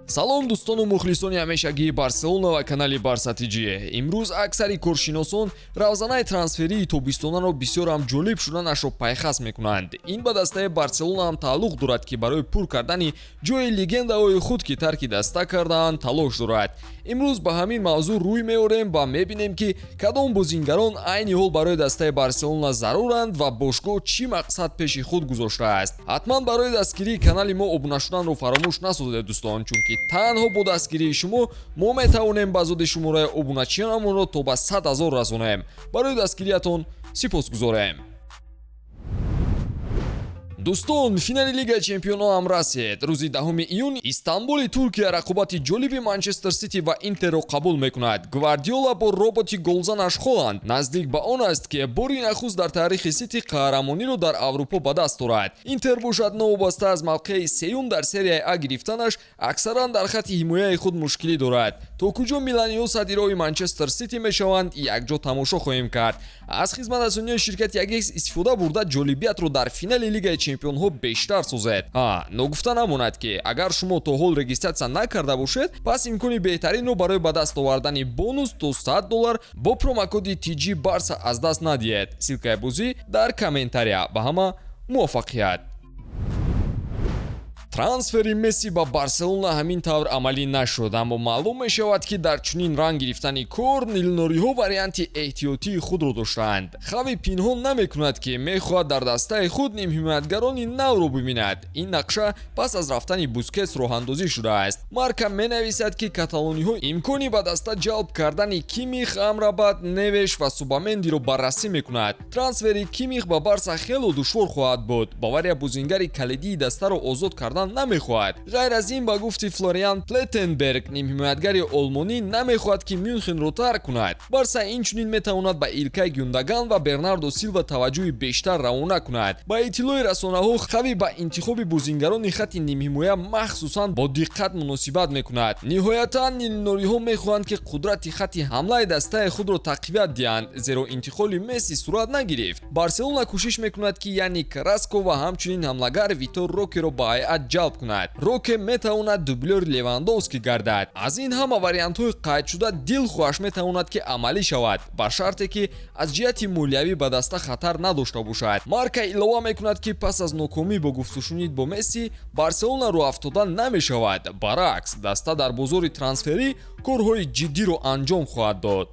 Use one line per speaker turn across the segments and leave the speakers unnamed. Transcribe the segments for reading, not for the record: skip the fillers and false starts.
салом дӯстону мухлисони ҳамешагии барселона ва канали барсатиҷие. имрӯз аксари коршиносон равзанаи трансферии тобистонаро бисёр ҳам ҷолиб шуданашро пайхас мекунанд. ин ба дастаи барселона ҳам тааллуқ дорад ки барои пур кардани ҷои легендаҳои худ ки тарки даста кардаанд талош дорад. имрӯз ба ҳамин мавзӯъ рӯй меорем ва мебинем ки кадом бозингарон айни ҳол барои дастаи барселона заруранд ва бошгоҳ чӣ мақсад пеши худ гузоштааст. ҳатман барои дастгирии канали мо обуна шуданро фаромӯш насозед дӯстон, чунки танҳо бо дастгирии шумо мо метавонем ба зоди шумораи обуначиёнамонро то ба 100 000 расонем. барои дастгириятон сипосгузорем. дӯстон, финали Лигаи Чемпионҳо ҳам расид. рӯзи 10 июн Истанбули Туркия рақобати ҷолиби Манчестер Сити ва Интерро қабул мекунад. Гвардиола бо роботи голзанаш Холланд наздик ба он аст ки бори нахуст дар таърихи Сити қаҳрамониро дар Аврупо ба даст орад. Интер бошад новобаста аз мавқеи сеюм дар серияи А гирифтанаш аксаран дар хатти ҳимояи худ мушкилӣ дорад. то куҷо миланиҳо садирои Манчестер Сити мешаванд, якҷо тамошо хоҳем кард. аз хизматрасониҳои ширкати Agex истифода бурда ҷолибиятро дар финали Лигаи Чемпионҳо бештар созед. ногуфта намонад ки агар шумо то ҳол регистратсия накарда бошед, пас имкони беҳтаринро барои ба даст овардани бонус то $100 бо промокоди TG Barca аз даст надиҳед. силкаи бозӣ дар комментария. ба ҳама муваффақият. трансфери Месси ба Барселона ҳамин тавр амалӣ нашуд, аммо маълум мешавад ки дар чунин ранг гирифтани кор нилнориҳо варианти эҳтиётии худро доштаанд. хави пинҳон намекунад ки мехоҳад дар дастаи худ нимҳиматгарони навро бибинад. ин нақша пас аз рафтани Бускетс роҳандозӣ шудааст. марка менависад ки каталониҳо имкони ба даста ҷалб кардани Кимих, Амрабат, Невеш ва Субамендиро баррасӣ мекунад. трансфери Кимих ба Барса хело душвор хоҳад буд. бавария бозингари калидии дастаро озод кардан намехоҳад. ғайр аз ин, ба гуфти Флориан Плеттенберг, нимҳиматгари олмонӣ намехоҳад ки Мюнхенро тарк кунад. Барса инчунин метавонад ба Илкай Гюндаган ва Бернардо Силва таваҷҷӯҳи бештар равона кунад. ба иттилои расонаҳо, хави ба интихоби бозингарони хатти нимҳимоя махсусан бо диққат муносибат мекунад. ниҳоятан нилнориҳо мехоҳанд ки қудрати хатти ҳамлаи дастаи худро тақвият диҳанд, зеро интиқоли Месси сурат нагирифт. барселона кӯшиш мекунад ки Яни Караско ва ҳамчунин ҳамлагар Витор Рокеро ба ҳайат ҷалб кунад. Роке метавонад дублёри Левандовски гардад. аз ин ҳама вариантҳои қайдшуда дилхоҳаш метавонад ки амалӣ шавад, ба шарте ки аз ҷиҳати молиявӣ ба даста хатар надошта бошад. марка илова мекунад ки пас аз нокомӣ бо гуфтушунид бо Месси, Барселона роҳ афтода намешавад. баръакс, даста дар бозори трансферӣ корҳои ҷиддиро анҷом хоҳад дод.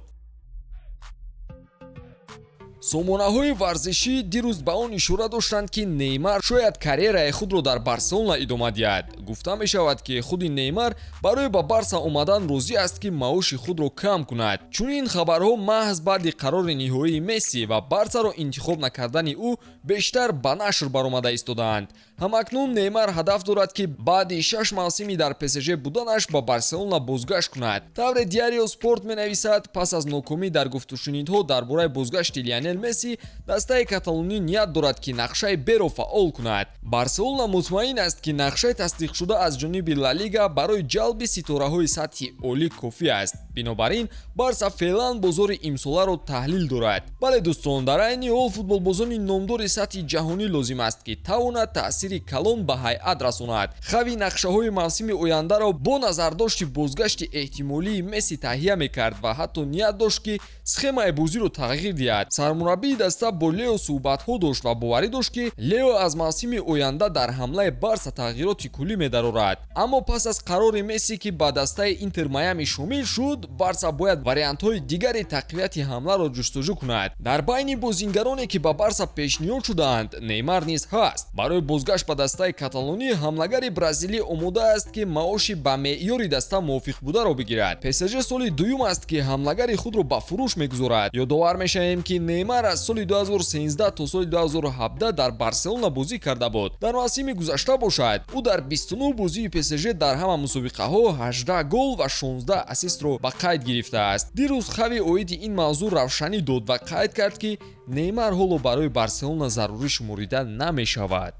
сомонаҳои варзишӣ дирӯз ба он ишора доштанд ки Неймар шояд карьераи худро дар Барселона идома диҳад. гуфта мешавад ки худи Неймар барои ба Барса омадан розӣ аст ки маоши худро кам кунад. чунин хабарҳо маҳз баъди қарори ниҳоии Месси ва Барсаро интихоб накардани ӯ бештар ба нашр баромада истодаанд. ҳамакнун Неймар ҳадаф дорад ки баъди 6 мавсими дар ПСЖ буданаш ба Барселона бозгашт кунад. тавре Диарио Спорт менависад, пас аз нокомӣ дар гуфтушунидҳо дар бораи бозгашти Лионел Месси, дастаи каталонӣ ният дорад ки нақшаи Б-ро фаъол кунад. Барселона мутмаин аст ки нақшаи тасдиқшуда аз ҷониби Ла Лига барои ҷалби ситораҳои сатҳи олӣ кофӣ аст. бинобар ин, Барса феълан бозори имсоларо таҳлил дорад. бале дӯстон, дар айни ҳол футболбозони номдори сатҳи ҷаҳонӣ лозим аст ки тавонад таъсири калон ба ҳайат расонад. хави нақшаҳои мавсими ояндаро бо назардошти бозгашти эҳтимолии Месси таҳия мекард ва ҳатто ният дошт ки схемаи бозиро тағйир диҳад. мураббии даста бо Лео суҳбатҳо дошт ва боварӣ дошт ки Лео аз мавсими оянда дар ҳамлаи Барса тағйироти куллӣ медарорад. аммо пас аз қарори Месси ки ба дастаи Интер Майами шомил шуд, Барса бояд вариантҳои дигари тақвияти ҳамларо ҷустуҷӯ кунад. дар байни бозингароне ки ба Барса пешниҳод шудаанд, Неймар низ ҳаст. барои бозгашт ба дастаи каталонӣ, ҳамлагари бразилӣ омода аст ки маоши ба меъёри даста мувофиқ бударо бигирад. ПСЖ соли дуюм аст ки ҳамлагари худро ба фурӯш мегузорад. ёдовар мешавем ки Неймар аз соли 2013 то соли 2017 дар Барселона бозӣ карда буд. дар мавсими гузашта бошад, ӯ дар 29 бозии ПСЖ дар ҳама мусобиқаҳо 18 гол ва 16 ассистро ба қайд гирифтааст. дирӯз хави оиди ин мавзӯъ равшанӣ дод ва қайд кард ки Неймар ҳоло барои Барселона зарурӣ шуморида намешавад.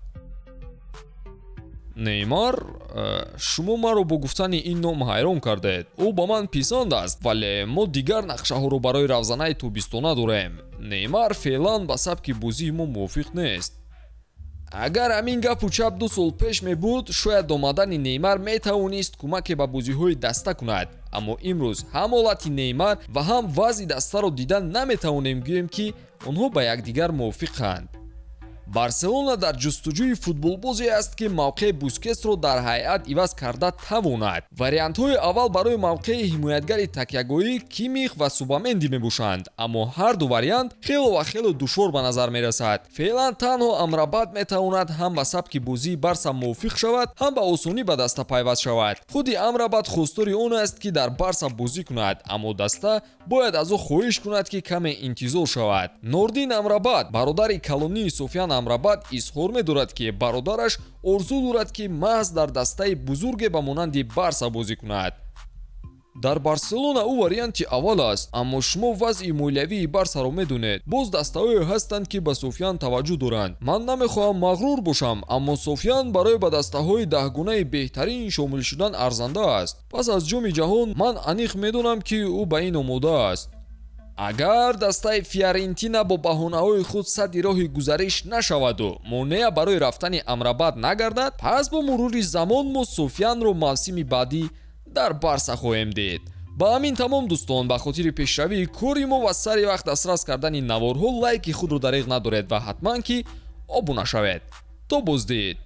Неймар, шумо маро бо гуфтани ин ном ҳайрон кардед. ӯ ба ман писанд аст, вале мо дигар нақшаҳоро барои равзанаи тобистона дорем. Неймар феълан ба сабки бозии мо мувофиқ нест. агар ҳамин гапу чап 2 сол пеш мебуд, шояд омадани Неймар метавонист кӯмаке ба бозиҳои даста кунад, аммо имрӯз ҳам ҳолати Неймар ва ҳам вазъи дастаро дида наметавонем гӯем ки онҳо ба якдигар мувофиқанд. барселона дар ҷустуҷӯи футболбозе аст ки мавқеъи Бускетсро дар ҳайат иваз карда тавонад. вариантҳои аввал барои мавқеи ҳимоятгари такягоӣ Кимих ва Субаменди мебошанд, аммо ҳарду вариант хело душвор ба назар мерасад. феълан танҳо Амрабат метавонад ҳам ба сабки бозии Барса мувофиқ шавад, ҳам ба осонӣ ба даста пайваст шавад. худи Амрабат хостори он аст ки дар Барса бозӣ кунад, аммо даста бояд аз ӯ хоҳиш кунад ки каме интизор шавад. Нордин Амрабат, бародари калонии Суфян Амрабат, изҳор медорад ки бародараш орзу дорад ки маҳз дар дастаи бузурге ба монанди Барса бозӣ кунад. дар Барселона ӯ варианти аввал аст, аммо шумо вазъи молиявии Барсаро медонед. боз дастаҳое ҳастанд ки ба Суфян таваҷҷӯҳ доранд. ман намехоҳам мағрур бошам, аммо Суфян барои ба дастаҳои даҳгунаи беҳтарин шомил шудан арзанда аст. пас аз ҷоми ҷаҳон ман аниқ медонам ки ӯ ба ин омода аст. агар дастаи Фиорентина бо баҳонаҳои худ садди роҳи гузариш нашаваду монеа барои рафтани Амрабат нагардад, пас бо мурури замон мо Суфянро мавсими баъдӣ дар Барса хоҳем дид. ба ҳамин тамом дӯстон, ба хотири пешравии кори мо ва сари вақт дастрас кардани наворҳо лайки худро дариғ надоред ва ҳатман ки обуна шавед. то боздид.